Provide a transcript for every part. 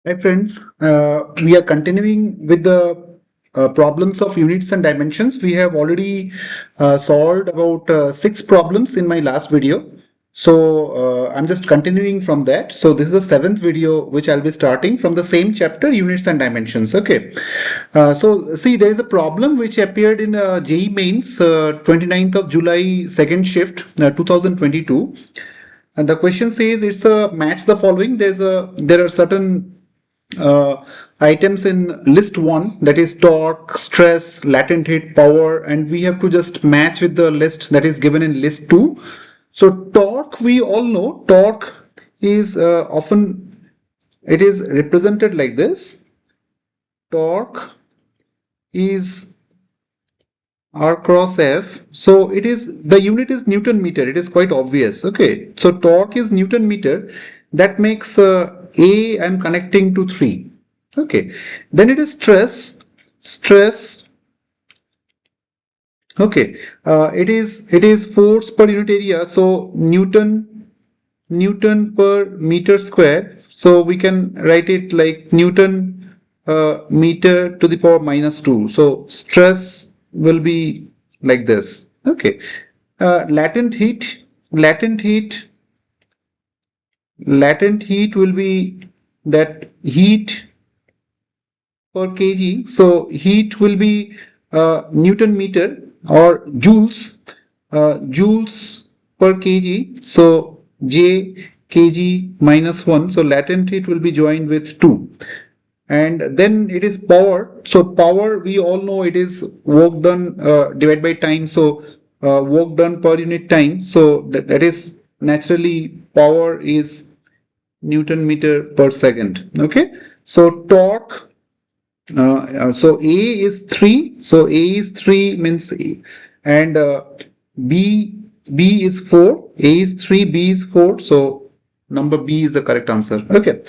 Hi friends, we are continuing with the problems of units and dimensions. We have already solved about 6 problems in my last video. So I'm just continuing from that. So this is the 7th video which I'll be starting from the same chapter, units and dimensions. Okay. So see, there is a problem which appeared in JEE Mains 29th of July, second shift, 2022. And the question says it's a match the following. There are certain items in list 1, that is torque, stress, latent heat, power, and we have to just match with the list that is given in list 2. So torque, we all know torque is often it is represented like this. Torque is R cross F. So it is, the unit is Newton meter. It is quite obvious. Okay. So torque is Newton meter. That makes A I'm connecting to 3. Okay. Then it is stress. Stress. Okay. It is force per unit area. So Newton per meter square. So we can write it like Newton meter to the power minus 2. So stress will be like this. Okay. Latent heat, latent heat will be that heat per kg. So heat will be Newton meter or joules, joules per kg. So J kg minus 1. So latent heat will be joined with 2. And then it is power. So power, we all know it is work done divided by time. So work done per unit time. So that is naturally power is Newton meter per second. Okay. So torque. So A is 3. So A is 3 means and B is 4. A is 3. B is 4. So number B is the correct answer. Okay.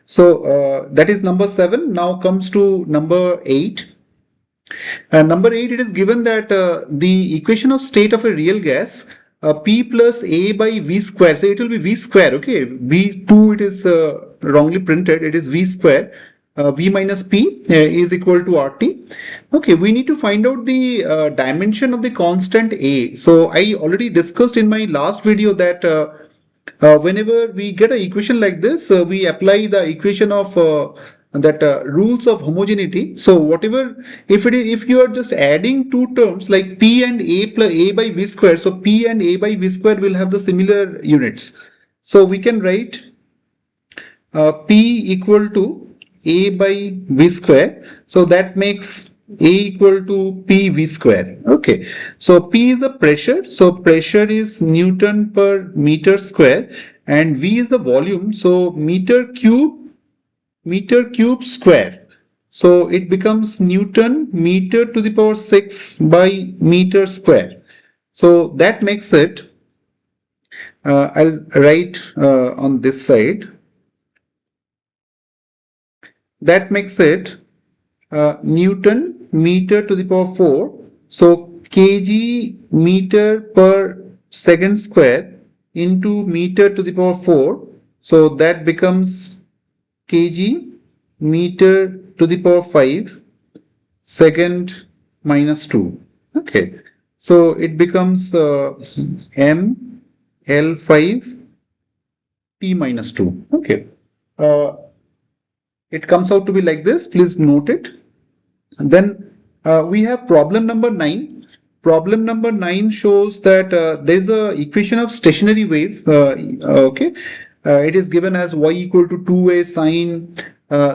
So that is number 7. Now comes to number 8. Number 8, it is given that the equation of state of a real gas P plus A by V square. So it will be V square. Okay. V2 it is wrongly printed. It is V square. V minus P is equal to RT. Okay, we need to find out the dimension of the constant A. So I already discussed in my last video that whenever we get an equation like this, we apply the equation of that rules of homogeneity. So whatever, if you are just adding two terms like P and A plus A by V square, so P and A by V square will have the similar units. So we can write P equal to A by V square. So that makes A equal to P V square. Okay. So P is the pressure. So pressure is Newton per meter square and V is the volume. So meter cube square. So it becomes Newton meter to the power 6 by meter square. So that makes it, I'll write on this side. That makes it Newton meter to the power 4. So kg meter per second square into meter to the power 4. So that becomes kg meter to the power 5 second minus 2. Okay. So it becomes m L5 T minus 2. Okay. It comes out to be like this. Please note it. And then we have problem number 9. Problem number 9 shows that there is a equation of stationary wave. Okay, it is given as y equal to 2a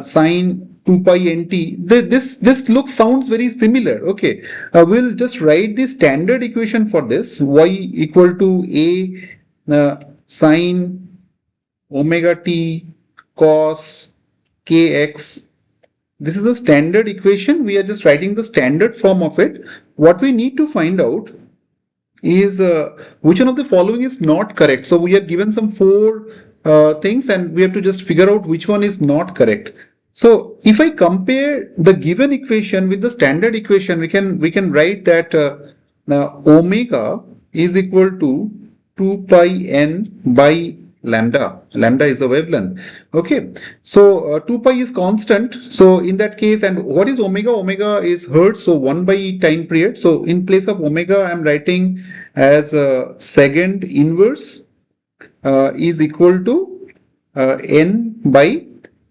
sine 2 pi nt. This sounds very similar. Okay, we'll just write the standard equation for this. Y equal to a sine omega t cos kx. This is a standard equation. We are just writing the standard form of it. What we need to find out is which one of the following is not correct. So we are given some 4 things and we have to just figure out which one is not correct. So if I compare the given equation with the standard equation, we can write that omega is equal to 2 pi n by lambda. Lambda is the wavelength. Okay. So 2 pi is constant. So in that case, and what is omega? Omega is hertz. So 1 by time period. So in place of omega, I am writing as second inverse is equal to n by,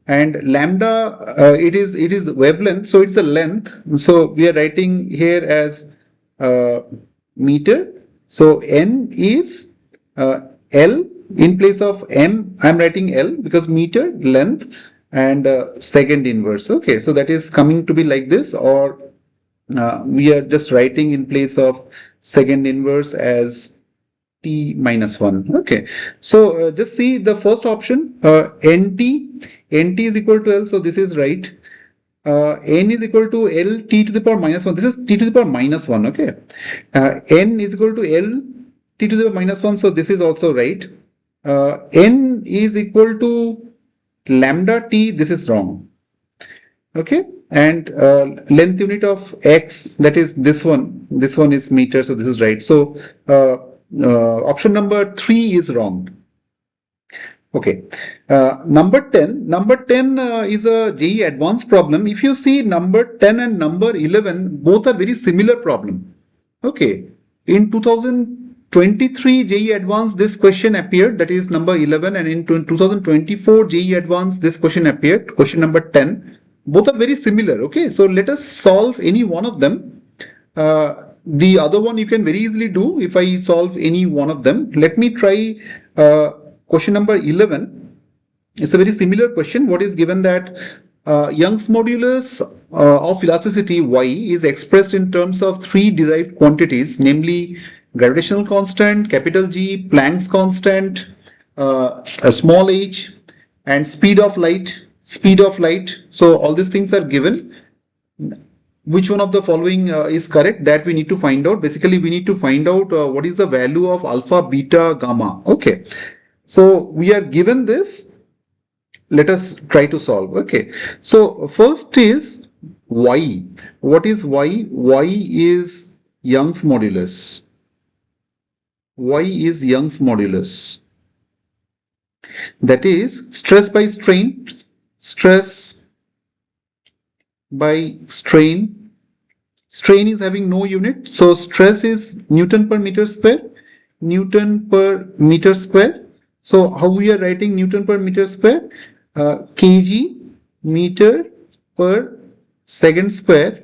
and lambda it is wavelength, so it's a length, so we are writing here as meter. So n is L. In place of m I'm writing L because meter length and second inverse. Okay, so that is coming to be like this, or we are just writing in place of second inverse as t minus 1. Okay, so just see the first option, nt is equal to L, so this is right. N is equal to L t to the power minus 1, this is t to the power minus 1. Okay, n is equal to L t to the power minus 1, so this is also right. N is equal to lambda t, this is wrong. Okay, and length unit of x, that is this one is meter, so this is right. So option number 3 is wrong. Okay, number 10 is a JEE advanced problem. If you see number 10 and number 11, both are very similar problem. Okay, in 2023 JEE advanced this question appeared, that is number 11, and in 2024 JEE advanced this question appeared, question number 10. Both are very similar. Okay, so let us solve any one of them. The other one you can very easily do if I solve any one of them. Let me try question number 11. It's a very similar question. What is given that Young's modulus of elasticity y is expressed in terms of 3 derived quantities, namely gravitational constant, capital G, Planck's constant, a small h, and speed of light. So all these things are given. Which one of the following is correct, that we need to find out. Basically, we need to find out what is the value of alpha, beta, gamma. Okay, so we are given this. Let us try to solve. Okay, so first is y. What is y? Y is Young's modulus. Y is Young's modulus. That is stress by strain. Stress by strain. Strain is having no unit, so stress is Newton per meter square. Newton per meter square. So how we are writing Newton per meter square? Kg meter per second square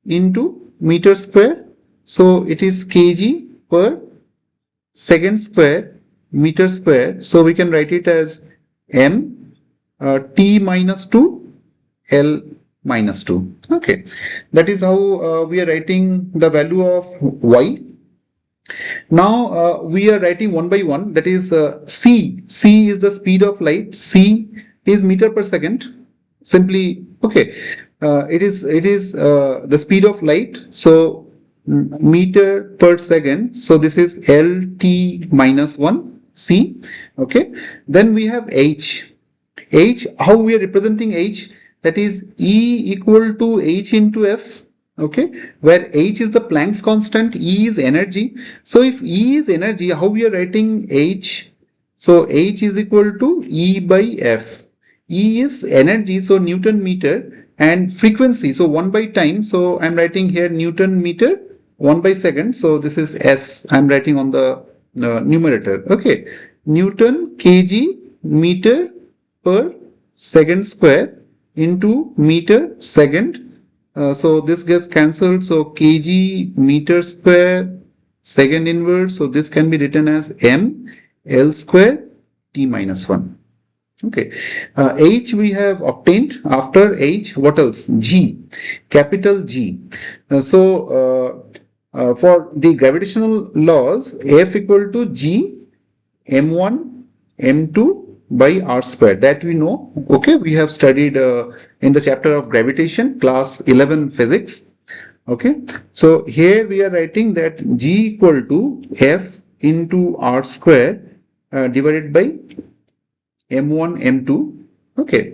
into meter square. So it is kg per second square meter square. So we can write it as m t minus 2 L minus 2. Okay, that is how we are writing the value of y. Now we are writing one by one, that is c. C is the speed of light. C is meter per second. Simply, okay, it is the speed of light. So meter per second. So this is LT minus 1 C. Okay, then we have h. H, how we are representing h? That is E equal to h into F. Okay, where h is the Planck's constant, E is energy. So if E is energy, how we are writing h? So h is equal to E by F. E is energy, so Newton meter, and frequency, so 1 by time. So I'm writing here Newton meter, 1 by second. So this is S. I'm writing on the numerator. Okay, Newton kg meter per second square into meter second. So this gets cancelled. So kg meter square second inverse. So this can be written as m L square t minus 1. Okay, h we have obtained. After h, what else? G, capital G. For the gravitational laws, F equal to G m1 m2 by r square, that we know. Okay, we have studied in the chapter of gravitation, class 11 physics. Okay, so here we are writing that G equal to F into r square divided by m1 m2. Okay,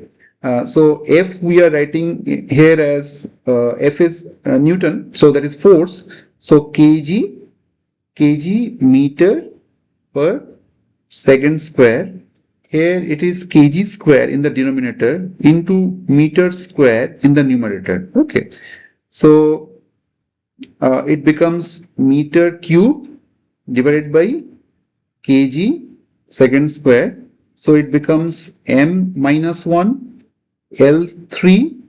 so F we are writing here as F is Newton, so that is force. So kg meter per second square. Here it is kg square in the denominator into meter square in the numerator. Okay. So it becomes meter cube divided by kg second square. So it becomes m minus 1 L3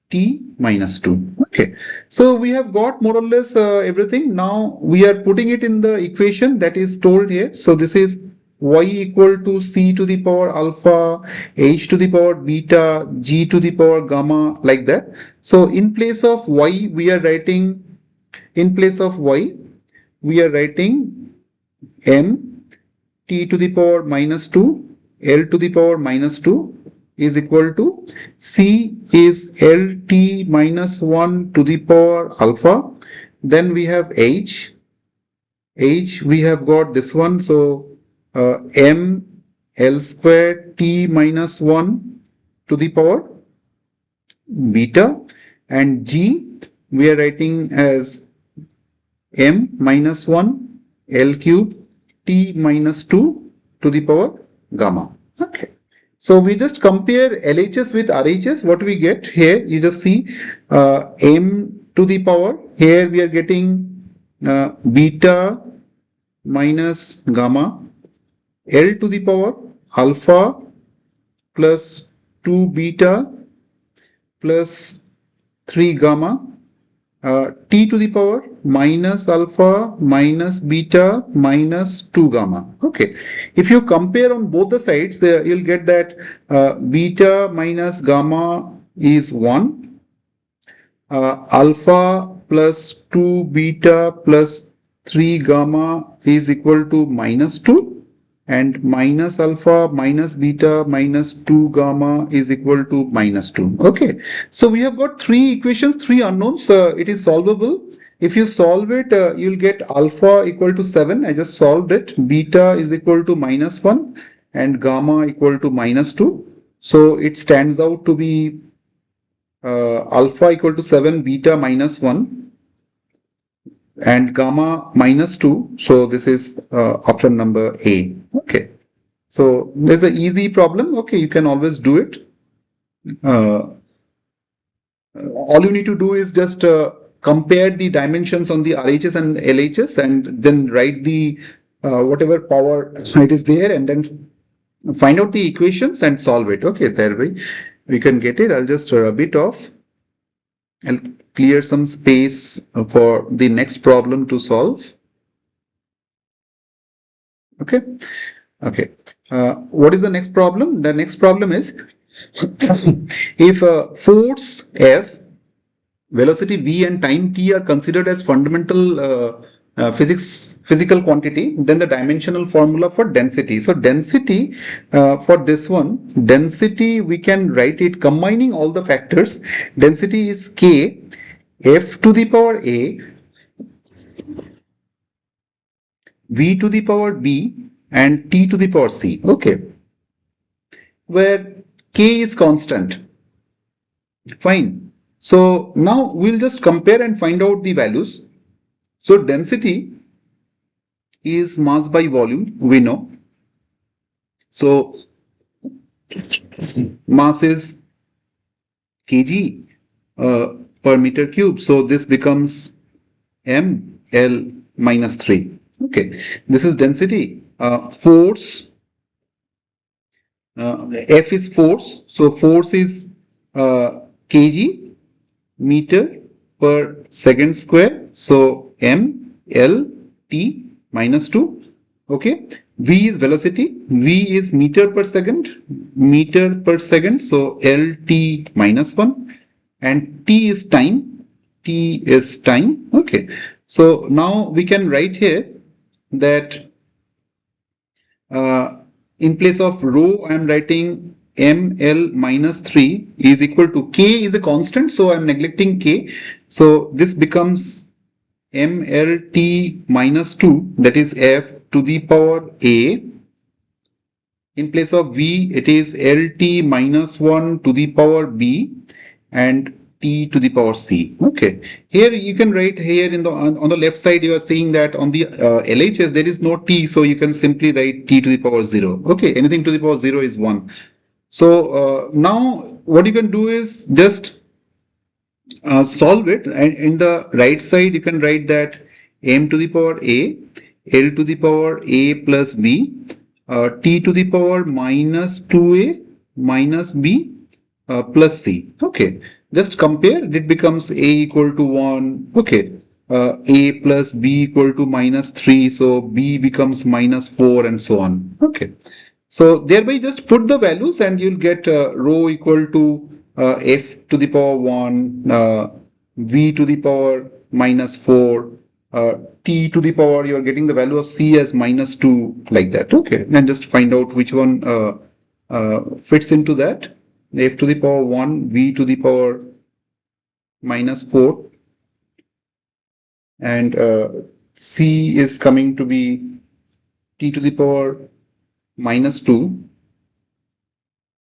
T minus 2. Okay. So we have got more or less everything. Now we are putting it in the equation that is told here. So this is y equal to c to the power alpha, h to the power beta, g to the power gamma, like that. So in place of y, we are writing, in place of y, we are writing m t to the power minus 2, L to the power minus 2 is equal to C is LT minus 1 to the power alpha. Then we have H. H we have got this one. So M L square T minus 1 to the power beta, and G we are writing as M minus 1 L cube T minus 2 to the power gamma. Okay. So we just compare LHS with RHS. What we get here, you just see M to the power. Here we are getting beta minus gamma. L to the power alpha plus 2 beta plus 3 gamma. T to the power minus alpha minus beta minus 2 gamma. Okay. If you compare on both the sides, you'll get that beta minus gamma is 1. Alpha plus 2 beta plus 3 gamma is equal to minus 2. And minus alpha minus beta minus 2 gamma is equal to minus 2. Okay. So we have got three equations, three unknowns. It is solvable. If you solve it, you'll get alpha equal to 7. I just solved it. Beta is equal to minus 1 and gamma equal to minus 2. So it stands out to be alpha equal to 7, beta minus 1 and gamma minus 2. So this is option number A. Okay. So there's an easy problem. Okay, you can always do it. All you need to do is just compare the dimensions on the RHS and LHS and then write the whatever power it is there and then find out the equations and solve it. Okay, there we can get it. I'll just rub it off. I'll clear some space for the next problem to solve. Okay. Okay. What is the next problem? The next problem is if force F, velocity v and time t are considered as fundamental physical quantity, then the dimensional formula for density. So density for this one, density we can write it combining all the factors. Density is K F to the power A, V to the power B and T to the power C. Okay. Where K is constant. Fine. So now we'll just compare and find out the values. So density is mass by volume, we know. So mass is kg per meter cube. So this becomes ml minus 3. Okay, this is density. Force, F is force. So force is kg meter per second square. So ml t minus 2. Okay. V is velocity. V is meter per second. So lt minus 1. And t is time. T is time. Okay. So now we can write here that in place of rho I am writing ml minus 3 is equal to k is a constant, so I am neglecting k. So this becomes mlt minus 2, that is f to the power a. In place of v it is lt minus 1 to the power b, and t to the power c. Okay, here you can write here in the on the left side you are seeing that on the LHS there is no t, so you can simply write t to the power 0. Okay, anything to the power 0 is 1. So now what you can do is just solve it, and in the right side you can write that m to the power a, l to the power a plus b, t to the power minus 2a minus b plus c. Okay, just compare, it becomes a equal to 1. Okay, a plus b equal to minus 3, so b becomes minus 4 and so on. Okay, so thereby just put the values and you'll get rho equal to f to the power 1, v to the power minus 4, t to the power, you're getting the value of c as minus 2, like that. Okay, and just find out which one fits into that. F to the power 1, v to the power minus 4, and c is coming to be t to the power minus 2,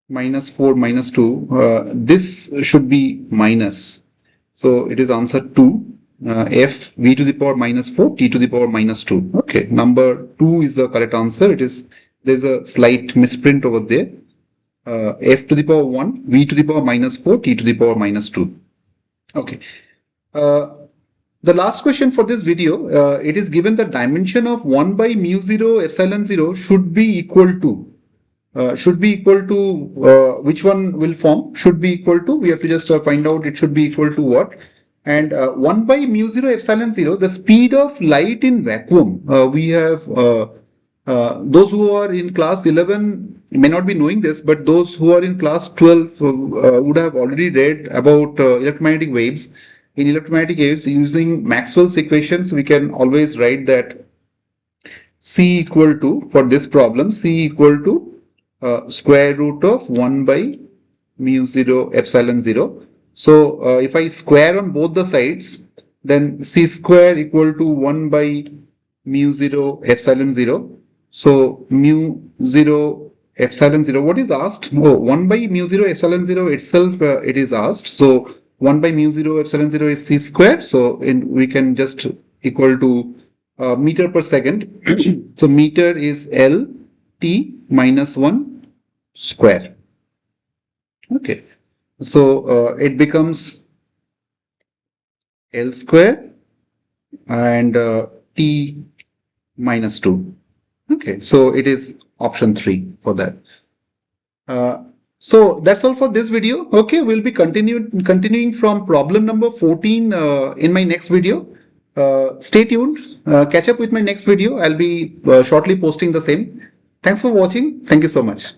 minus 4 minus 2. This should be minus. So it is answer 2. F v to the power minus 4, t to the power minus 2. Okay, number 2 is the correct answer. There's a slight misprint over there. F to the power 1, v to the power minus 4, t to the power minus 2. Okay. The last question for this video, it is given the dimension of 1 by mu 0 epsilon 0 should be equal to. Which one will form? Should be equal to, we have to just find out it should be equal to what. And 1 by mu 0 epsilon 0, the speed of light in vacuum, we have those who are in class 11 may not be knowing this, but those who are in class 12 would have already read about electromagnetic waves. In electromagnetic waves, using Maxwell's equations, we can always write that C equal to, for this problem, C equal to square root of 1 by mu 0 epsilon 0. So if I square on both the sides, then C square equal to 1 by mu 0 epsilon 0. So mu 0 epsilon 0, what is asked? Oh, 1 by mu 0 epsilon 0 itself it is asked. So 1 by mu 0 epsilon 0 is c square. So we can just equal to meter per second. So meter is L t minus 1 square. Okay. So it becomes L square and t minus 2. Okay, so it is option 3 for that. So that's all for this video. Okay, we'll be continuing from problem number 14 in my next video. Stay tuned. Catch up with my next video. I'll be shortly posting the same. Thanks for watching. Thank you so much.